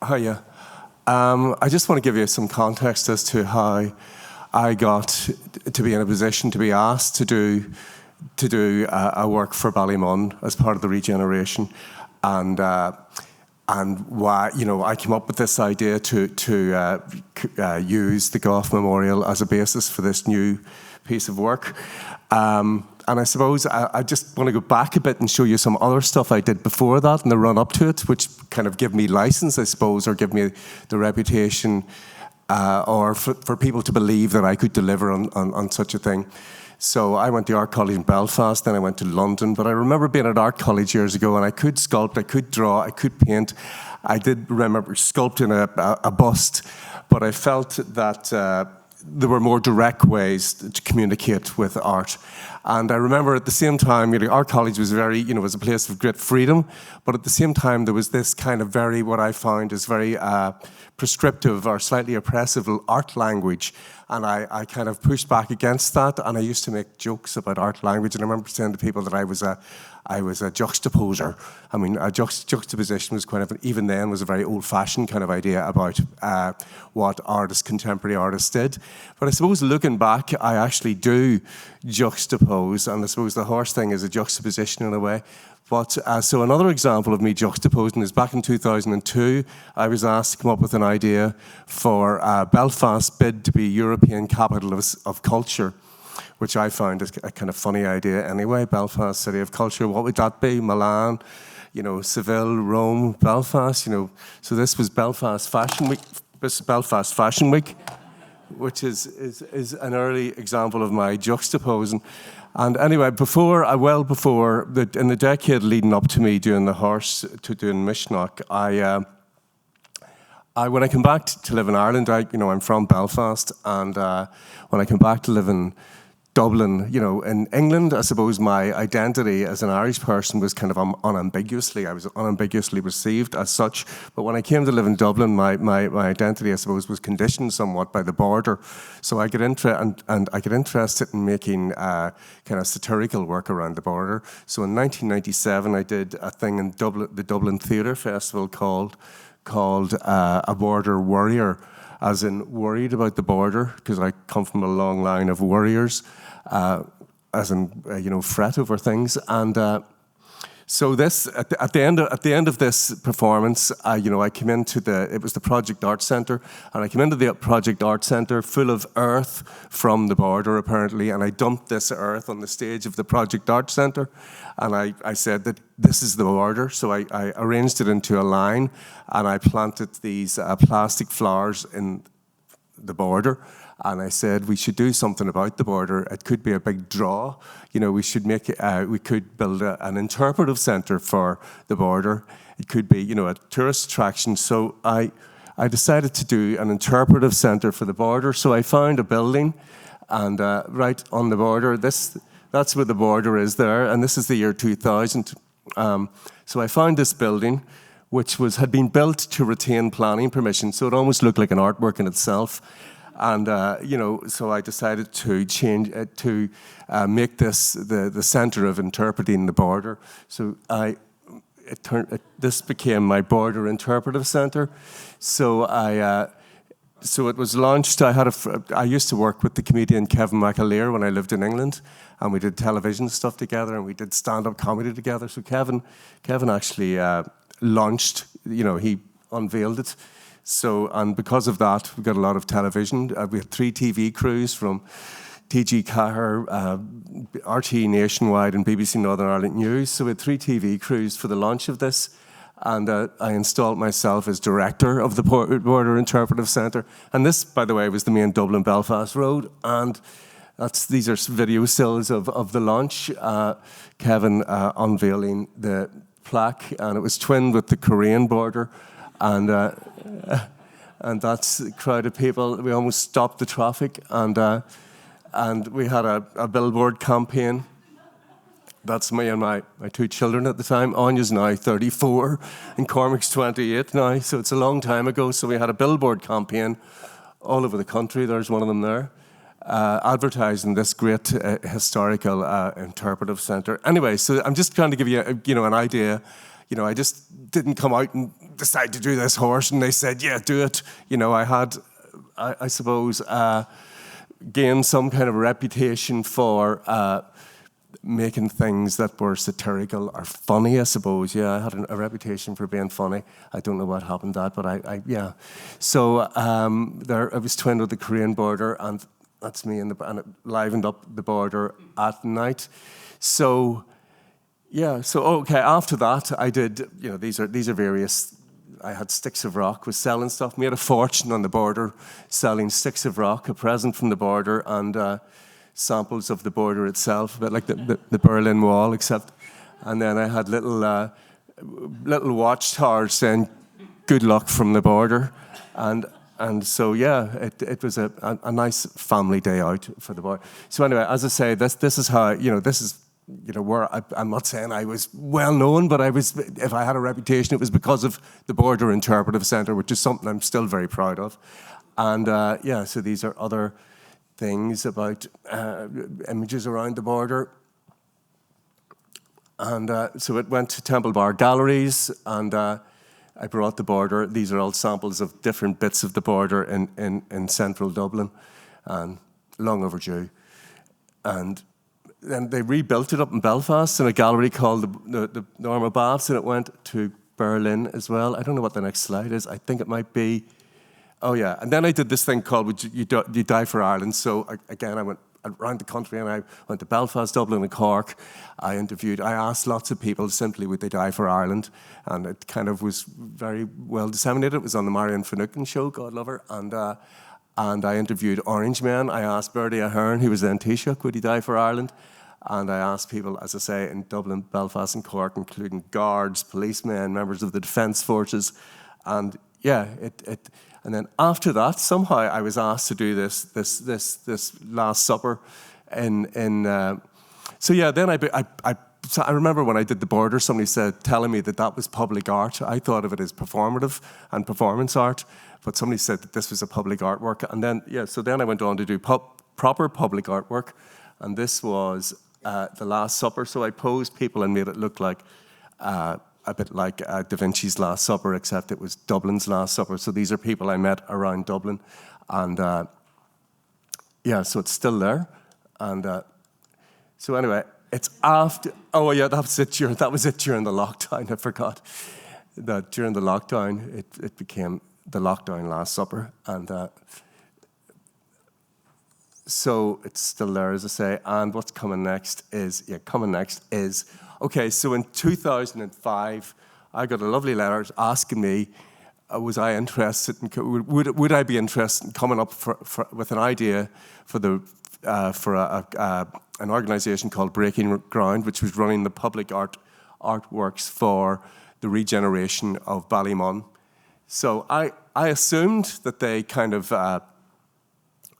Hiya. I just want to give you some context as to how I got to be in a position to be asked to do a work for Ballymun as part of the regeneration, and why I came up with this idea to use the Gough Memorial as a basis for this new piece of work. And I suppose I just want to go back a bit and show you some other stuff I did before that in the run up to it, which kind of give me license, I suppose, or give me the reputation, or for people to believe that I could deliver on such a thing. So I went to art college in Belfast, then I went to London. But I remember being at art college years ago, and I could sculpt, I could draw, I could paint. I did remember sculpting a bust, but I felt that there were more direct ways to communicate with art. And I remember at the same time, art college was very, was a place of great freedom, but at the same time there was this kind of very, what I found is very prescriptive or slightly oppressive art language. And I kind of pushed back against that, and I used to make jokes about art language. And I remember saying to people that I was a juxtaposer. I mean, a juxtaposition was kind of, even then, was a very old-fashioned kind of idea about what contemporary artists did. But I suppose looking back, I actually do juxtapose, and I suppose the horse thing is a juxtaposition in a way. But so another example of me juxtaposing is back in 2002, I was asked to come up with an idea for Belfast bid to be European Capital of Culture, which I found is a kind of funny idea anyway. Belfast, City of Culture, what would that be? Milan, Seville, Rome, Belfast, So this was Belfast Fashion Week. This is Belfast Fashion Week, which is an early example of my juxtaposing. And anyway, in the decade leading up to me doing the horse, to doing Misneach, when I came back to live in Ireland, I'm from Belfast, and when I came back to live in Dublin, in England, I suppose my identity as an Irish person was kind of I was unambiguously received as such. But when I came to live in Dublin, my identity, I suppose, was conditioned somewhat by the border. So I get interested in making kind of satirical work around the border. So in 1997, I did a thing in Dublin, the Dublin Theatre Festival called A Border Warrior, as in worried about the border, because I come from a long line of warriors, as in fret over things. And so this at the end of this performance, I came into it was the Project Art Centre, and I came into the Project Art Centre full of earth from the border apparently, and I dumped this earth on the stage of the Project Art Centre, and I said that this is the border. So I arranged it into a line, and I planted these plastic flowers in the border, and I said we should do something about the border. It could be a big draw. We should we could build an interpretive centre for the border. It could be, a tourist attraction. So I decided to do an interpretive centre for the border. So I found a building, and right on the border, that's where the border is there, and this is the year 2000. So I found this building, which had been built to retain planning permission, so it almost looked like an artwork in itself. And so I decided to change it to make this the centre of interpreting the border. So this became my Border Interpretative Centre. So so it was launched. I used to work with the comedian Kevin McAleer when I lived in England, and we did television stuff together, and we did stand-up comedy together. So Kevin actually launched, he unveiled it. So, and because of that, we got a lot of television. We had 3 TV crews from TG Cahir, RT Nationwide, and BBC Northern Ireland News. So we had 3 TV crews for the launch of this. And I installed myself as director of the Border Interpretative Centre. And this, by the way, was the main Dublin-Belfast road. And these are video stills of the launch. Kevin unveiling the plaque, and it was twinned with the Korean border. And that's a crowd of people. We almost stopped the traffic, and we had a billboard campaign. That's me and my 2 children at the time. Anya's now 34, and Cormac's 28 now, so it's a long time ago. So we had a billboard campaign all over the country. There's one of them there, advertising this great historical interpretive centre. Anyway, so I'm just trying to give you an idea. I just didn't come out and decide to do this horse, and they said, yeah, do it. I had, I suppose, gained some kind of reputation for making things that were satirical or funny, I suppose. Yeah, I had a reputation for being funny. I don't know what happened to that, but yeah. So there, I was twinned with the Korean border, and that's me, and it livened up the border at night. So, yeah, so okay, after that, I did, these are various, I had sticks of rock, was selling stuff, made a fortune on the border, selling sticks of rock, a present from the border, and samples of the border itself, a bit like the Berlin Wall, except, and then I had little watchtowers saying, good luck from the border, and so yeah, it was a nice family day out for the border. So anyway, as I say, this is how, this is, where I'm not saying I was well known, but if I had a reputation, it was because of the Border Interpretative Centre, which is something I'm still very proud of. And yeah, so these are other things about images around the border. And so it went to Temple Bar Galleries, and I brought the border. These are all samples of different bits of the border in central Dublin, and long overdue. And then they rebuilt it up in Belfast in a gallery called the Norma Baths, and it went to Berlin as well. I don't know what the next slide is. I think it might be, oh yeah. And then I did this thing called You Die for Ireland. So again, I went around the country, and I went to Belfast, Dublin, and Cork. I asked lots of people simply, would they die for Ireland? And it kind of was very well disseminated. It was on the Marion Finucane show, God love her. And I interviewed Orange Men. I asked Bertie Ahern, who was then Taoiseach, would he die for Ireland? And I asked people, as I say, in Dublin, Belfast, and Cork, including guards, policemen, members of the defence forces. And yeah, and then after that, somehow I was asked to do this Last Supper so yeah, then I remember when I did the border, somebody telling me that was public art. I thought of it as performative and performance art, but somebody said that this was a public artwork. And then, yeah, so then I went on to do proper public artwork, and this was the Last Supper. So I posed people and made it look like a bit like Da Vinci's Last Supper, except it was Dublin's Last Supper. So these are people I met around Dublin, and yeah, so it's still there. And so anyway, it's after. Oh yeah, that was it during the lockdown. I forgot that during the lockdown it became the lockdown Last Supper, and so it's still there, as I say. And what's coming next is okay. So in 2005, I got a lovely letter asking me, was I interested in, would I be interested in coming up with an idea for an organisation called Breaking Ground, which was running the public artworks for the regeneration of Ballymun. So I assumed that they kind of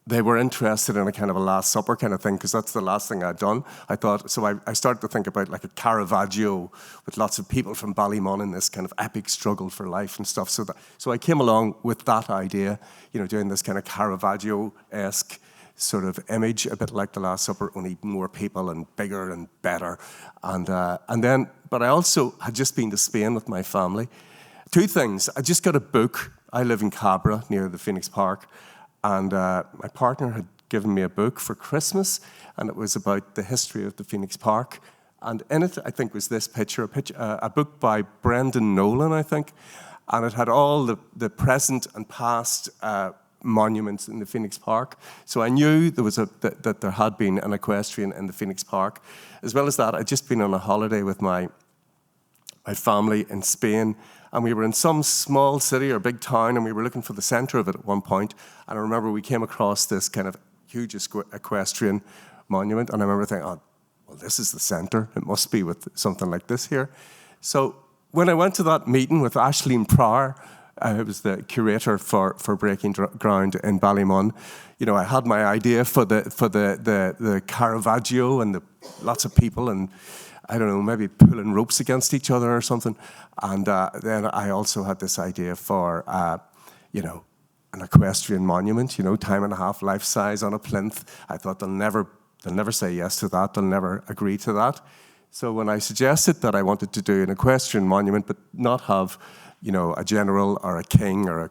they were interested in a kind of a Last Supper kind of thing, because that's the last thing I'd done. I thought, so I started to think about like a Caravaggio with lots of people from Ballymun in this kind of epic struggle for life and stuff. So I came along with that idea, doing this kind of Caravaggio-esque sort of image, a bit like the Last Supper, only more people and bigger and better. And then, but I also had just been to Spain with my family. Two things. I just got a book. I live in Cabra near the Phoenix Park. And my partner had given me a book for Christmas, and it was about the history of the Phoenix Park. And in it, I think, was this picture, a book by Brendan Nolan, I think. And it had all the present and past monuments in the Phoenix Park. So I knew that there had been an equestrian in the Phoenix Park. As well as that, I'd just been on a holiday with my family in Spain, and we were in some small city or big town, and we were looking for the centre of it at one point. And I remember we came across this kind of huge equestrian monument, and I remember thinking, oh, well, this is the centre. It must be with something like this here. So when I went to that meeting with Aisling Pryor, who was the curator for Breaking Ground in Ballymun, I had my idea for the Caravaggio and lots of people, and I don't know, maybe pulling ropes against each other or something. And then I also had this idea for, an equestrian monument, time and a half, life size on a plinth. I thought they'll never say yes to that. They'll never agree to that. So when I suggested that I wanted to do an equestrian monument, but not have, a general or a king or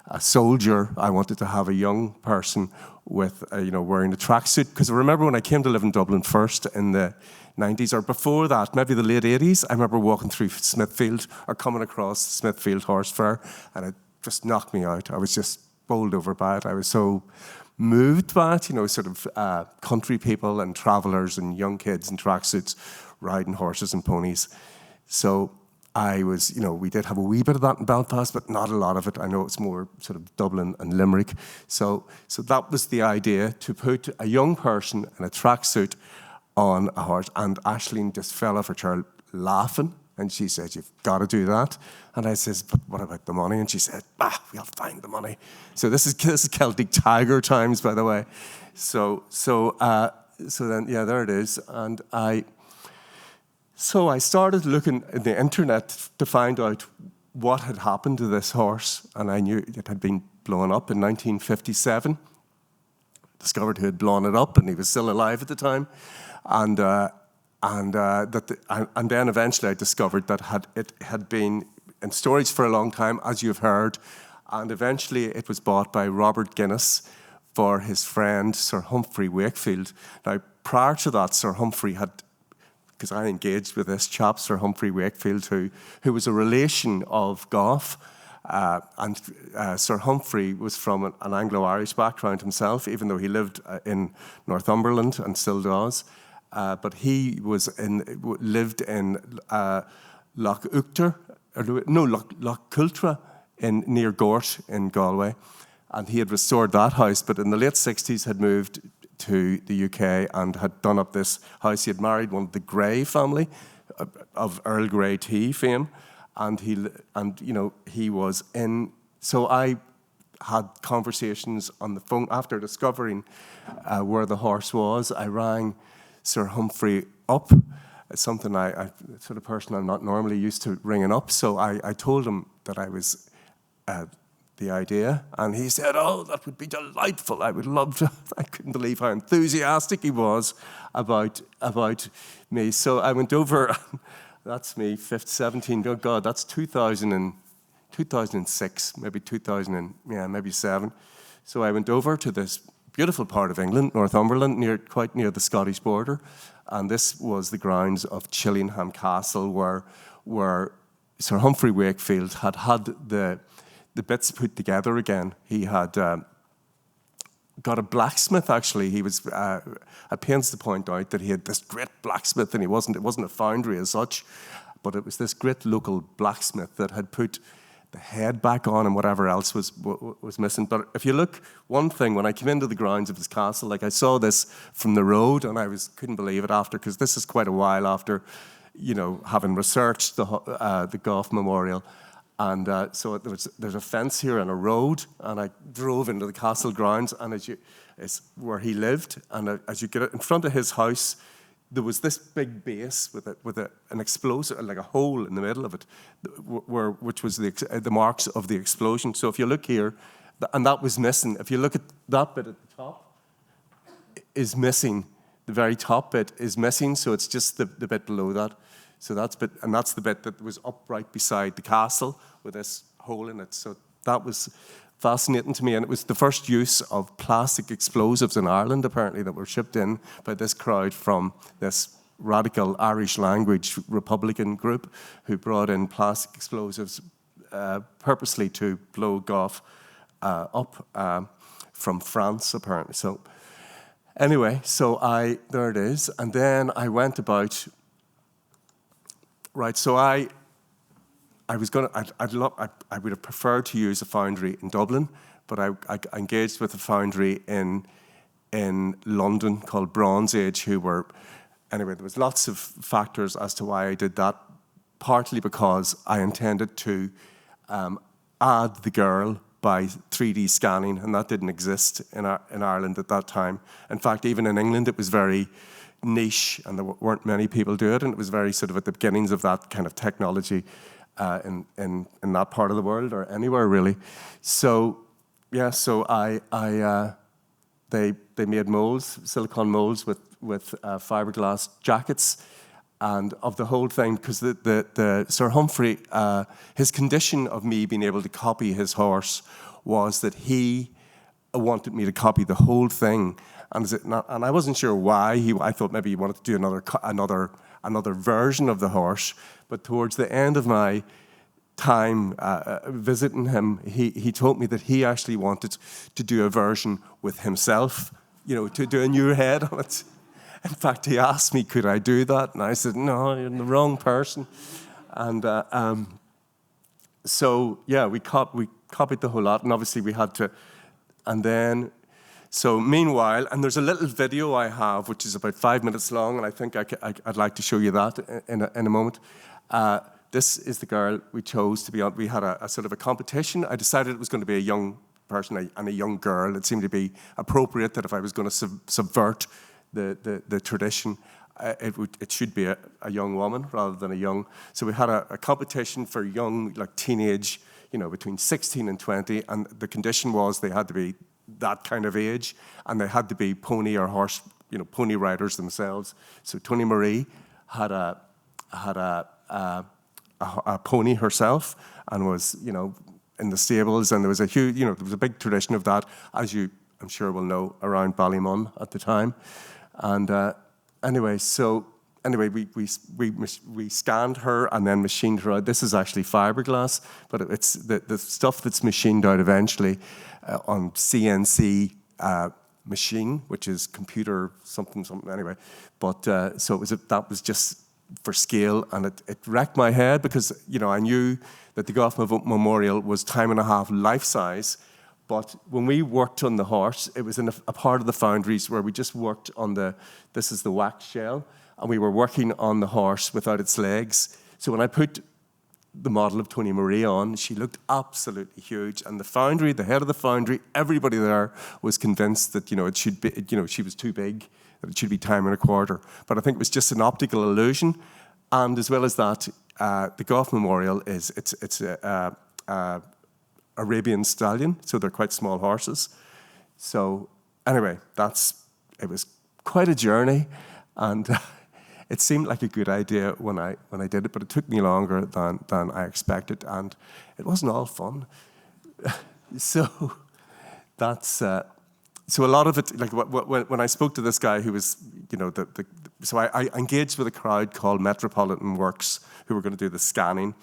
a soldier, I wanted to have a young person with, wearing a tracksuit. Because I remember when I came to live in Dublin first in the 90s, or before that, maybe the late 80s, I remember walking through Smithfield or coming across the Smithfield Horse Fair, and it just knocked me out. I was just bowled over by it. I was so moved by it, sort of country people and travellers and young kids in tracksuits riding horses and ponies. So I was, we did have a wee bit of that in Belfast, but not a lot of it. I know it's more sort of Dublin and Limerick. So that was the idea, to put a young person in a tracksuit on a horse. And Aisling just fell off her chair laughing. And she said, "You've got to do that." And I says, "But what about the money?" And she said, "We'll find the money." So this is Celtic Tiger times, by the way. So then, yeah, there it is. And I started looking at the internet to find out what had happened to this horse. And I knew it had been blown up in 1957. Discovered who had blown it up, and he was still alive at the time. And then eventually I discovered that it had been in storage for a long time, as you've heard, and eventually it was bought by Robert Guinness for his friend Sir Humphrey Wakefield. Now, prior to that, Sir Humphrey had, because I engaged with this chap, Sir Humphrey Wakefield, who was a relation of Gough, and Sir Humphrey was from an Anglo-Irish background himself, even though he lived in Northumberland and still does. But he lived in Loch Cultra near Gort in Galway, and he had restored that house. But in the late 60s, had moved to the UK and had done up this house. He had married one of the Grey family of Earl Grey tea fame, and he was in. So I had conversations on the phone after discovering where the horse was. I rang Sir Humphrey up. It's something I sort of person I'm not normally used to ringing up. So I told him that I was the idea, and he said, "Oh, that would be delightful. I would love to." I couldn't believe how enthusiastic he was about me. So I went over. That's me, 17. Oh God, that's 2006, maybe 2000, maybe 7. So I went over to this beautiful part of England, Northumberland, quite near the Scottish border, and this was the grounds of Chillingham Castle, where Sir Humphrey Wakefield had the bits put together again. He had got a blacksmith. Actually, he was at pains to point out that he had this great blacksmith, and it wasn't a foundry as such, but it was this great local blacksmith that had put the head back on and whatever else was missing. But if you look, one thing, when I came into the grounds of his castle, like I saw this from the road, and I couldn't believe it after, because this is quite a while after, having researched the Gough Memorial. And so there's a fence here and a road, and I drove into the castle grounds, and it's where he lived. And as you get in front of his house, there was this big base with an explosive, like a hole in the middle of it, which was the marks of the explosion. So if you look here, and that was missing. If you look at that bit at the top, is missing. The very top bit is missing, so it's just the bit below that. So that's the bit that was up right beside the castle with this hole in it. So that was fascinating to me, and it was the first use of plastic explosives in Ireland, apparently, that were shipped in by this crowd from this radical Irish language Republican group who brought in plastic explosives purposely to blow Gough up from France, apparently. So anyway, there it is, and then I went about. Right, so I would have preferred to use a foundry in Dublin, but I engaged with a foundry in London called Bronze Age, anyway, there was lots of factors as to why I did that, partly because I intended to add the girl by 3D scanning, and that didn't exist in Ireland at that time. In fact, even in England, it was very niche, and there weren't many people do it, and it was very sort of at the beginnings of that kind of technology in that part of the world, or anywhere really. So yeah, so I they made molds, silicone molds with fiberglass jackets, and of the whole thing, because the Sir Humphrey, his condition of me being able to copy his horse was that he wanted me to copy the whole thing, and I wasn't sure why. I thought maybe he wanted to do another version of the horse, but towards the end of my time visiting him, he told me that he actually wanted to do a version with himself, to do a new head on it. In fact, he asked me, could I do that? And I said, no, you're the wrong person. And so, yeah, we copied the whole lot, and obviously we had to, and then, so meanwhile, and there's a little video I have, which is about 5 minutes long, and I think I'd like to show you that in a moment. This is the girl we chose to be on. We had a sort of a competition. I decided it was going to be a young person and a young girl. It seemed to be appropriate that if I was going to subvert the tradition, it should be a young woman rather than a young. So we had a competition for young, like teenage, between 16 and 20, and the condition was they had to be that kind of age, and they had to be pony or horse, pony riders themselves. So Tony Marie had a pony herself, and was in the stables, and there was a huge there was a big tradition of that, as you I'm sure will know, around Ballymun at the time. And anyway, we scanned her and then machined her out. This is actually fiberglass, but it's the stuff that's machined out eventually on CNC machine, which is computer something anyway. But so that was just for scale, and it wrecked my head because I knew that the Gough Memorial was time and a half life size. But when we worked on the horse, it was in a part of the foundries where we just worked on this is the wax shell, and we were working on the horse without its legs. So when I put the model of Tony Marie on, she looked absolutely huge. And the head of the foundry, everybody there was convinced that, it should be, she was too big, that it should be time and a quarter. But I think it was just an optical illusion. And as well as that, the Gough Memorial it's a Arabian stallion, so they're quite small horses. So anyway, it was quite a journey, and it seemed like a good idea when I did it, but it took me longer than I expected, and it wasn't all fun. So that's so a lot of it. Like when I spoke to this guy who was, so I engaged with a crowd called Metropolitan Works who were going to do the scanning.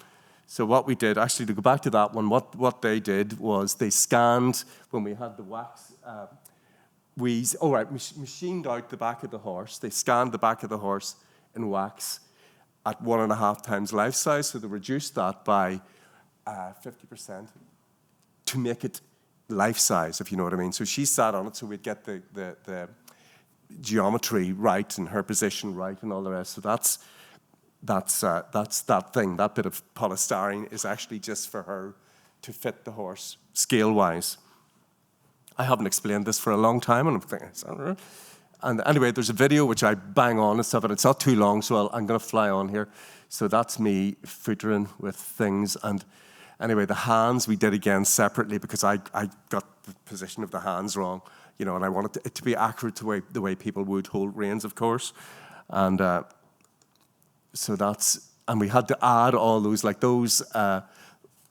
So what we did, actually, to go back to that one, what they did was they scanned when we had the wax. Machined out the back of the horse. They scanned the back of the horse in wax at 1.5 times life size. So they reduced that by 50% to make it life size, if you know what I mean. So she sat on it, so we'd get the geometry right and her position right and all the rest. So that's that thing. That bit of polystyrene is actually just for her to fit the horse scale-wise. I haven't explained this for a long time, and I'm thinking, and anyway, there's a video which I bang on and stuff, and it's not too long, so I'm going to fly on here. So that's me footering with things, and anyway, the hands we did again separately because I got the position of the hands wrong, and I wanted it to be accurate to the way people would hold reins, of course, and so and we had to add all those,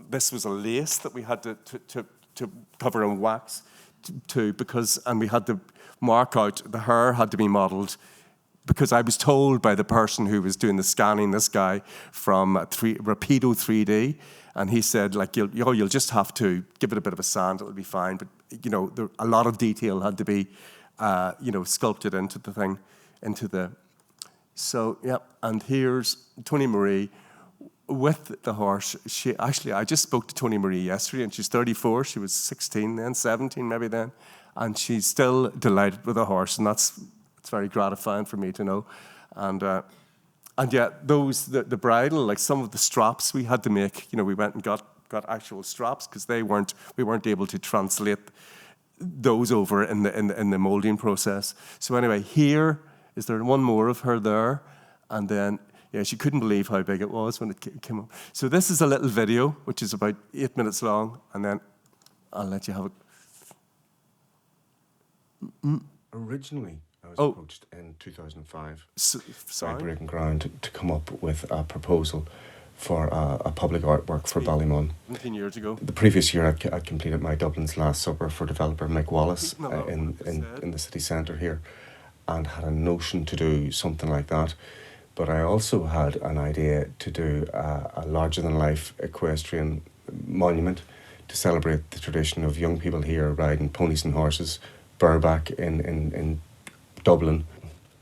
this was a lace that we had to cover in wax and we had to mark out, the hair had to be modelled, because I was told by the person who was doing the scanning, this guy from Rapido 3D, and he said, you'll just have to give it a bit of a sand, it'll be fine, but, a lot of detail had to be, sculpted into the thing, So, yeah, and here's Tony Marie with the horse. I just spoke to Tony Marie yesterday, and she's 34. She was 16 then, 17 maybe then, and she's still delighted with the horse, and it's very gratifying for me to know. And yeah, the bridle, some of the straps we had to make. We went and got actual straps because we weren't able to translate those over in the molding process. So anyway, here. Is there one more of her there? And then, yeah, she couldn't believe how big it was when it came up. So this is a little video, which is about 8 minutes long, and then I'll let you have it. Originally, I was Oh. approached in 2005 by Sorry. Breaking Ground to come up with a proposal for a public artwork for Ballymun. 17 years ago. The previous year, I'd completed my Dublin's Last Supper for developer Mick Wallace in the city centre here, and had a notion to do something like that. But I also had an idea to do a larger-than-life equestrian monument to celebrate the tradition of young people here riding ponies and horses, bareback in Dublin.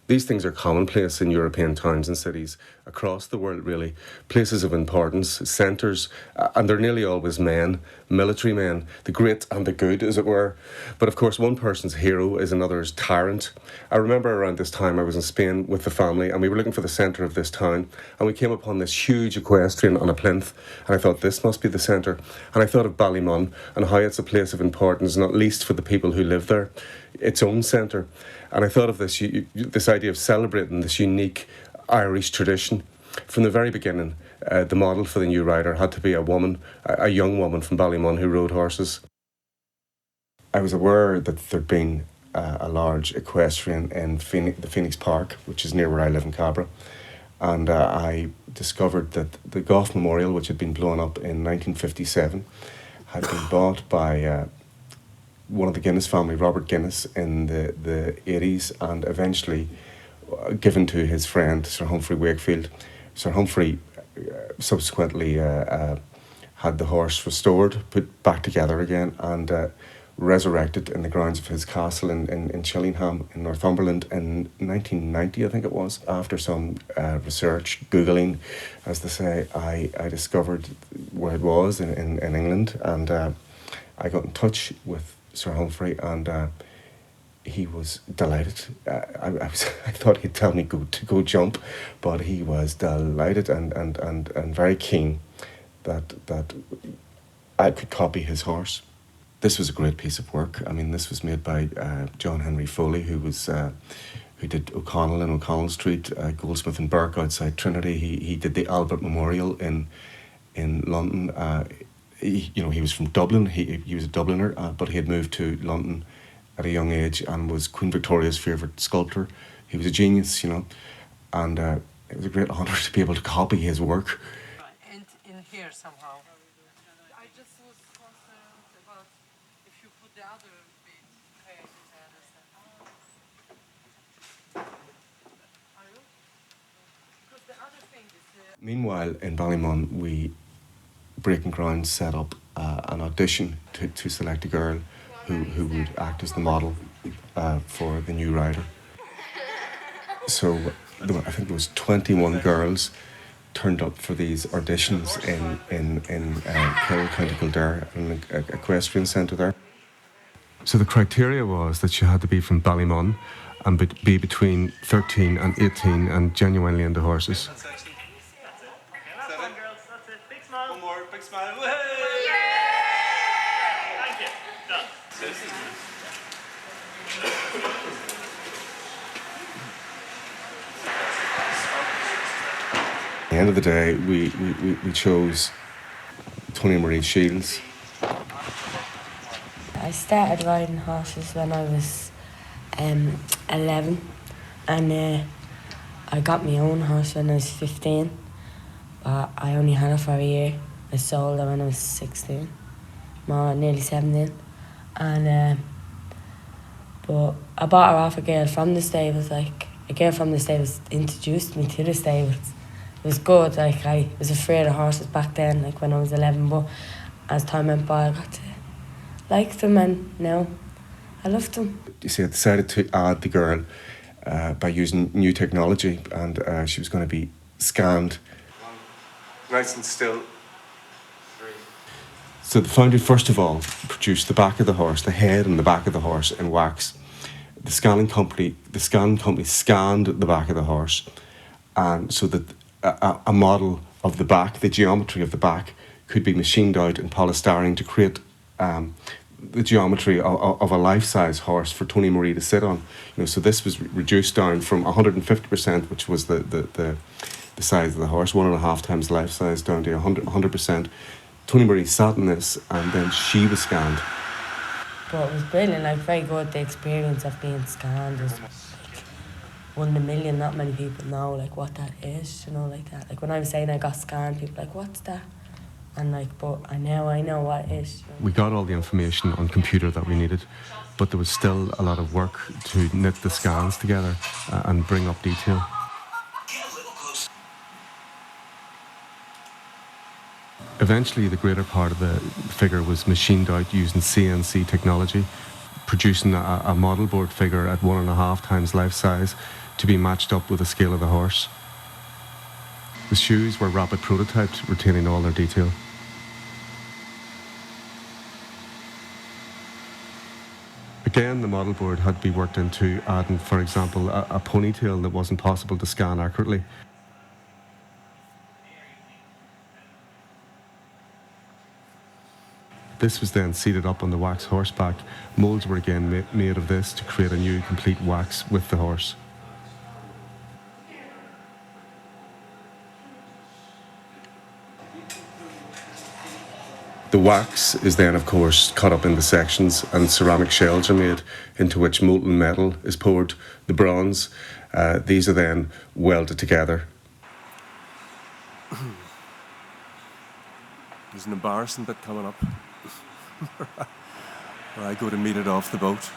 These things are commonplace in European towns and cities across the world, really. Places of importance, centres, and they're nearly always men, military men, the great and the good, as it were. But of course, one person's hero is another's tyrant. I remember around this time I was in Spain with the family, and we were looking for the centre of this town, and we came upon this huge equestrian on a plinth, and I thought, this must be the centre. And I thought of Ballymun and how it's a place of importance, not least for the people who live there, its own centre. And I thought of this idea of celebrating this unique Irish tradition. From the very beginning, the model for the new rider had to be a woman, a young woman from Ballymun who rode horses. I was aware that there'd been a large equestrian in the Phoenix Park, which is near where I live in Cabra. And I discovered that the Gough Memorial, which had been blown up in 1957, had been bought by one of the Guinness family, Robert Guinness, in the 80s, and eventually given to his friend, Sir Humphrey Wakefield. Sir Humphrey subsequently had the horse restored, put back together again, and resurrected in the grounds of his castle in Chillingham in Northumberland in 1990, I think it was. After some research, Googling, as they say, I discovered where it was in England, and I got in touch with Sir Humphrey, and he was delighted. I thought he'd tell me to go jump, but he was delighted and very keen that I could copy his horse. This was a great piece of work. I mean, this was made by John Henry Foley, who did O'Connell in O'Connell Street, Goldsmith and Burke outside Trinity. He did the Albert Memorial in London. He was from Dublin. He was a Dubliner, but he had moved to London at a young age and was Queen Victoria's favourite sculptor. He was a genius, and it was a great honour to be able to copy his work. And in here somehow. I just was concerned about if you put the other bit. Okay, I understand. Are you? Because the other thing is... Meanwhile, in Ballymun, Breaking Ground set up an audition to select a girl who would act as the model for the new rider. So I think there was 21 girls turned up for these auditions in County Kildare, an equestrian centre there. So the criteria was that she had to be from Ballymun and be between 13 and 18 and genuinely into horses. One more, big smile. Yay! Thank you. Done. At the end of the day, we chose Tony Marie Shields. I started riding horses when I was 11, and I got my own horse when I was 15, but I only had it for a year. I sold it when I was 16, nearly 17, and but I bought her off a girl from the stables. Like, a girl from the stables introduced me to the stables. It was good. Like, I was afraid of horses back then, like when I was 11, but as time went by I got to like them, and now I love them. You see, I decided to add the girl by using new technology, and she was going to be scanned. Nice and still. So the foundry, first of all, produced the back of the horse, the head and the back of the horse in wax. The scanning company scanned the back of the horse, and so that a model of the back, the geometry of the back, could be machined out in polystyrene to create the geometry of a life-size horse for Tony Marie to sit on. So this was reduced down from 150%, which was the size of the horse, 1.5 times life size, down to 100%. Tony Marie sat in this, and then she was scanned. But it was brilliant, like very good, the experience of being scanned is like 1 in a million, not many people know like what that is, you know, like that. Like when I was saying I got scanned, people were like, what's that? And like, but I know what it is. You know? We got all the information on computer that we needed, but there was still a lot of work to knit the scans together and bring up detail. Eventually, the greater part of the figure was machined out using CNC technology, producing a model board figure at 1.5 times life size to be matched up with the scale of the horse. The shoes were rapid prototyped, retaining all their detail. Again, the model board had to be worked into, adding, for example, a ponytail that wasn't possible to scan accurately. This was then seated up on the wax horseback. Moulds were again made of this to create a new complete wax with the horse. The wax is then, of course, cut up into sections, and ceramic shells are made into which molten metal is poured, the bronze. These are then welded together. There's an embarrassing bit coming up where I go to meet it off the boat.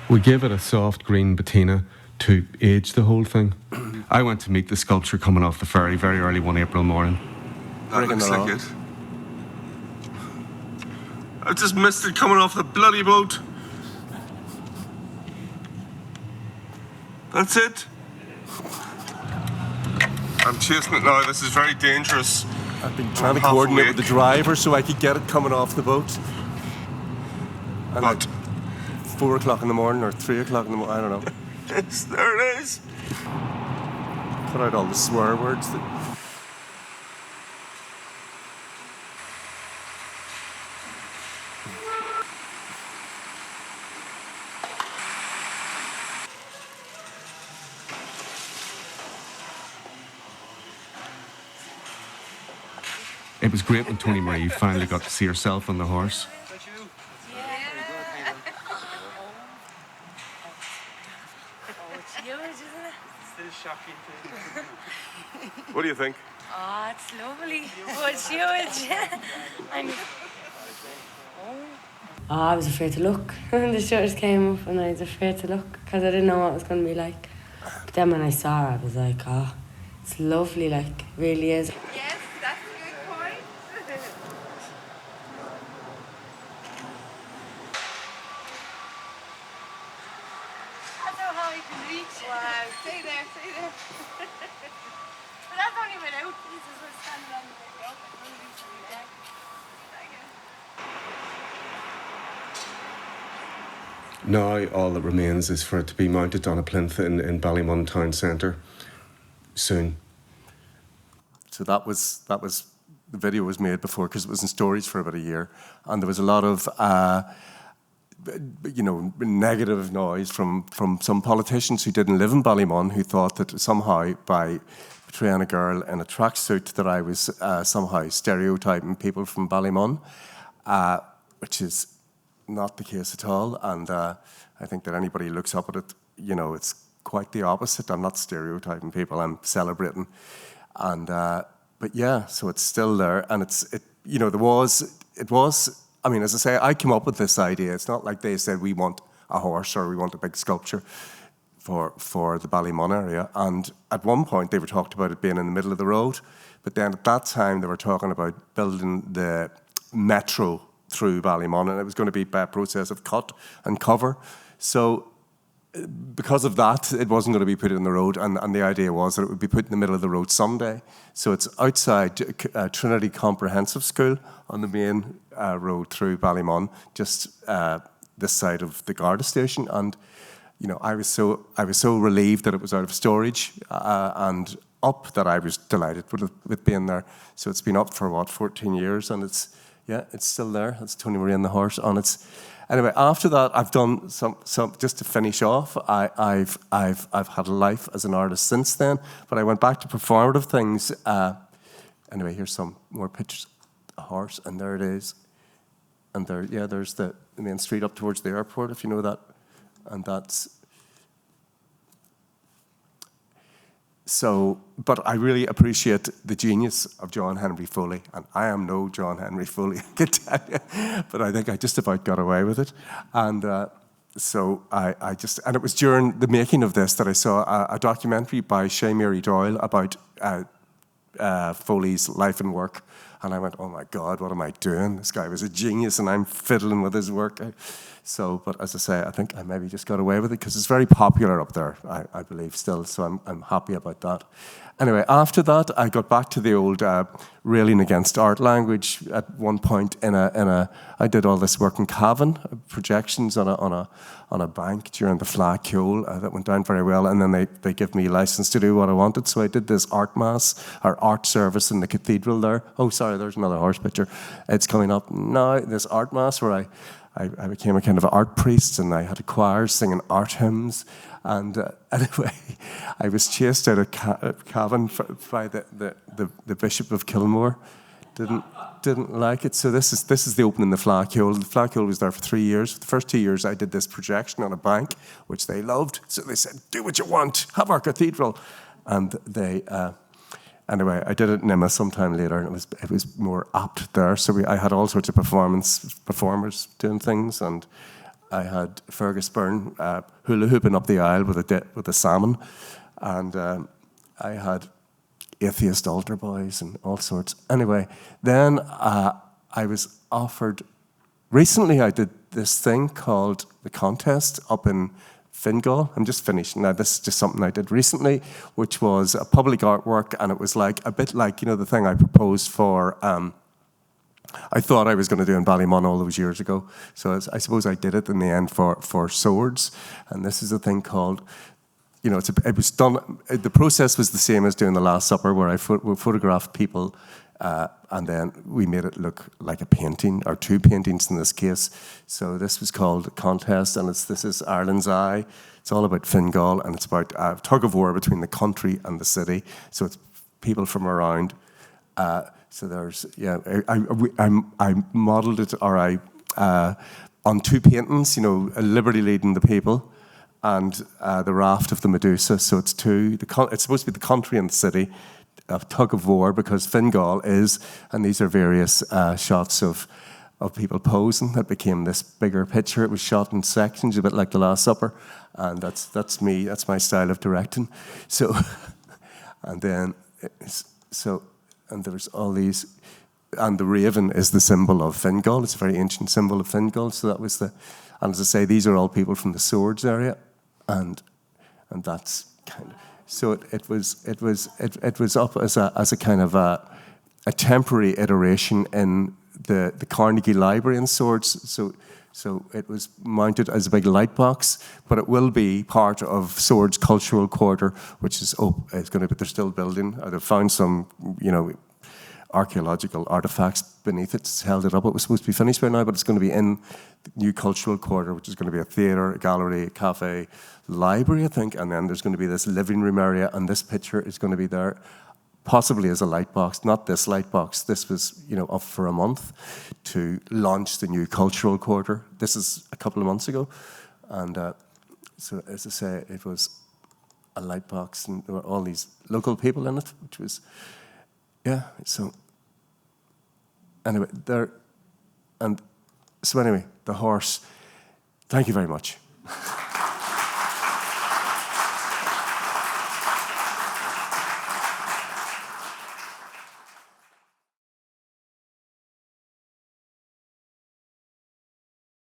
We gave it a soft green patina to age the whole thing. I went to meet the sculpture coming off the ferry very early one April morning. That looks like it. I just missed it coming off the bloody boat. That's it. I'm chasing it now. This is very dangerous. I've been trying to coordinate with the driver so I could get it coming off the boat. And But 4 o'clock in the morning or 3 o'clock in the morning, I don't know. yes, there it is. Cut out all the swear words. It was great when Tony Marie finally got to see herself on the horse. What do you think? Oh, it's lovely. Oh, it's huge. I was afraid to look. The shutters came up and I was afraid to look because I didn't know what it was going to be like. But then when I saw it, I was like, oh, it's lovely, like, it really is. Yes, that's a good point. I don't know how you can reach. Wow, stay there, stay there. But that's only went out. Jesus, we're standing on the rope. I don't reach me there. Now all that remains is for it to be mounted on a plinth in Ballymun town centre soon. So that was the video was made before because it was in storage for about a year, and there was a lot of negative noise from some politicians who didn't live in Ballymun who thought that somehow by portraying a girl in a tracksuit that I was somehow stereotyping people from Ballymun, which is not the case at all. And I think that anybody who looks up at it, it's quite the opposite. I'm not stereotyping people. I'm celebrating. And but yeah, so it's still there, and it was. I mean, as I say, I came up with this idea. It's not like they said we want a horse or we want a big sculpture for the Ballymun area. And at one point they were talked about it being in the middle of the road, but then at that time they were talking about building the metro through Ballymun, and it was going to be by a process of cut and cover. So because of that, it wasn't going to be put in the road, and the idea was that it would be put in the middle of the road someday. So it's outside Trinity Comprehensive School on the main road through Ballymun, just this side of the Garda station. And I was so relieved that it was out of storage and up that I was delighted with being there. So it's been up for 14 years, and it's still there. It's Tony Marie and the horse on its. Anyway, after that, I've done some just to finish off. I've had a life as an artist since then, but I went back to performative things. Anyway, here's some more pictures of the horse, and there it is. and there's the main street up towards the airport, if you know that, and that's. So, but I really appreciate the genius of John Henry Foley, and I am no John Henry Foley, I can tell you, but I think I just about got away with it. And so and it was during the making of this that I saw a documentary by Shea Mary Doyle about Foley's life and work. And I went, oh my God, what am I doing? This guy was a genius and I'm fiddling with his work. So, but as I say, I think I maybe just got away with it because it's very popular up there, I believe, still. So I'm happy about that. Anyway, after that, I got back to the old railing against art language. At one point, I did all this work in Cavan, projections on a bank during the Fleadh Ceoil. That went down very well, and then they gave me license to do what I wanted. So I did this art mass, or art service in the cathedral there. Oh, sorry, there's another horse picture. It's coming up now. This art mass where I became a kind of art priest, and I had a choir singing art hymns. And anyway, I was chased out of Cavan by the Bishop of Kilmore. Didn't like it. So this is the opening of the Fleadh Ceoil. The Fleadh Ceoil was there for 3 years. The first 2 years I did this projection on a bank, which they loved. So they said, do what you want, have our cathedral. And they, anyway, I did it in Emma sometime later, and it was more apt there. So I had all sorts of performers doing things, and I had Fergus Byrne hula hooping up the aisle with a salmon, and I had atheist altar boys and all sorts. Anyway, then I was offered. Recently, I did this thing called the contest up in Fingal. I'm just finishing now. This is just something I did recently, which was a public artwork, and it was like a bit like the thing I proposed for. I thought I was going to do in Ballymun all those years ago. So I suppose I did it in the end for swords. And this is a thing called, it was done, the process was the same as doing the Last Supper, where we photographed people and then we made it look like a painting, or two paintings in this case. So this was called a contest, and this is Ireland's Eye. It's all about Fingal, and it's about a tug of war between the country and the city. So it's people from around. So there's, I modelled it, or on two paintings, Liberty leading the people, and the raft of the Medusa. So it's it's supposed to be the country and the city, a tug of war, because Fingal is, and these are various shots of people posing that became this bigger picture. It was shot in sections, a bit like the Last Supper, and that's me. That's my style of directing. So, and then and there's all these, and the raven is the symbol of Fingal. It's a very ancient symbol of Fingal. So that was and as I say, these are all people from the swords area, and that's kind of. So it was up as a kind of a temporary iteration in the Carnegie Library in Swords. So it was mounted as a big light box, but it will be part of Swords Cultural Quarter, which is it's going to be, they're still building. They've found some archaeological artifacts beneath it. It's held it up. It was supposed to be finished by now, but it's going to be in the new Cultural Quarter, which is going to be a theatre, a gallery, a cafe, library, I think, and then there's going to be this living room area, and this picture is going to be there, possibly as a light box. Not this light box. This was, up for a month to launch the new Cultural Quarter. This is a couple of months ago, and so as I say, it was a light box, and there were all these local people in it, which was. Yeah, so anyway, the horse, thank you very much.